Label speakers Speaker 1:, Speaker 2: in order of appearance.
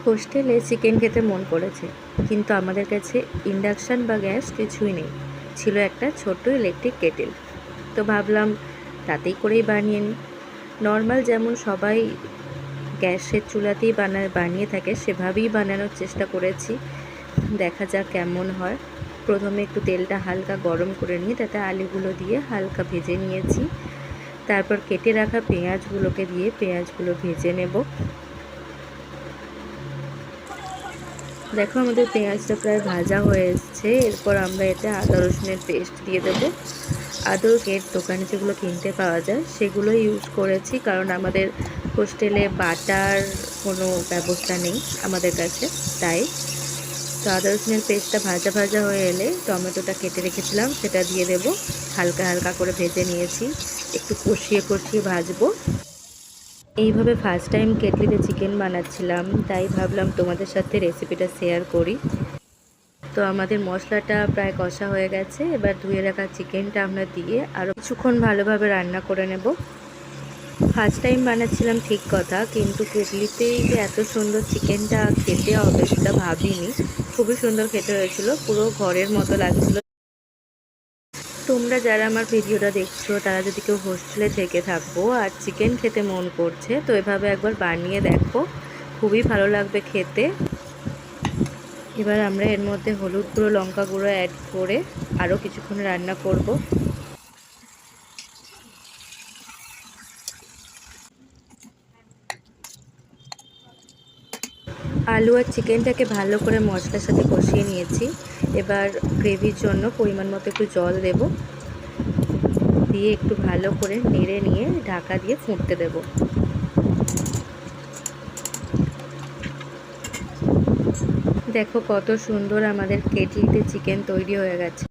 Speaker 1: হোস্টেলে চিকেন খেতে মন করেছে, কিন্তু আমাদের কাছে ইন্ডাকশান বা গ্যাস কিছুই নেই। ছিল একটা ছোট্ট ইলেকট্রিক কেটেল। তো ভাবলাম তাতেই করেই বানিয়ে নিই। নর্মাল যেমন সবাই গ্যাসের চুলাতেই বানিয়ে থাকে সেভাবেই বানানোর চেষ্টা করেছি। দেখা যাক কেমন হয়। প্রথমে একটু তেলটা হালকা গরম করে নিয়ে তাতে আলুগুলো দিয়ে হালকা ভেজে নিয়েছি। তারপর কেটে রাখা পেঁয়াজগুলোকে দিয়ে পেঁয়াজগুলো ভেজে নেব। দেখো আমাদের পেঁয়াজটা প্রায় ভাজা হয়ে এসছে। এরপর আমরা এতে আদা রসুনের পেস্ট দিয়ে দেবো। আদা রসুনের দোকানে যেগুলো কিনতে পাওয়া যায় সেগুলো ইউজ করেছি, কারণ আমাদের হোস্টেলে বাটার কোনো ব্যবস্থা নেই আমাদের কাছে, তাই। তো আদা রসুনের পেস্টটা ভাজা ভাজা হয়ে এলে টমেটোটা কেটে রেখেছিলাম সেটা দিয়ে দেব। হালকা হালকা করে ভেজে নিয়েছি, একটু কষিয়ে কষিয়ে ভাজবো। এইভাবে ফার্স্ট টাইম কেটলিতে চিকেন বানাচ্ছিলাম, তাই ভাবলাম তোমাদের সাথে রেসিপিটা শেয়ার করি। তো আমাদের মশলাটা প্রায় কষা হয়ে গেছে। এবার ধুয়ে রাখা চিকেনটা আমরা দিয়ে আরও কিছুক্ষণ ভালোভাবে রান্না করে নেব। ফার্স্ট টাইম বানাচ্ছিলাম ঠিক কথা, কিন্তু কেটলিতেই যে এত সুন্দর চিকেনটা খেতে হবে সেটা ভাবিনি। খুবই সুন্দর খেতে হয়েছিল, পুরো ঘরের মতো লাগছিল। তোমরা যারা আমার ভিডিওটা দেখছো তারা যদি কেউ হোস্টেলে থেকে থাকবো আর চিকেন খেতে মন করছে, তো এভাবে একবার বানিয়ে দেখো, খুবই ভালো লাগবে খেতে। এবার আমরা এর মধ্যে হলুদ গুঁড়ো, লঙ্কা গুঁড়ো অ্যাড করে আরও কিছুক্ষণ রান্না করব। আলু আর চিকেনটাকে ভালো করে মশলার সাথে কষিয়ে নিয়েছি। এবার গ্রেভির জন্য পরিমাণ মতো একটু জল দেব, দিয়ে একটু ভালো করে নেড়ে নিয়ে ঢাকা দিয়ে ফুটতে দেব। দেখো কত সুন্দর আমাদের কেটলিতে চিকেন তৈরি হয়ে গেছে।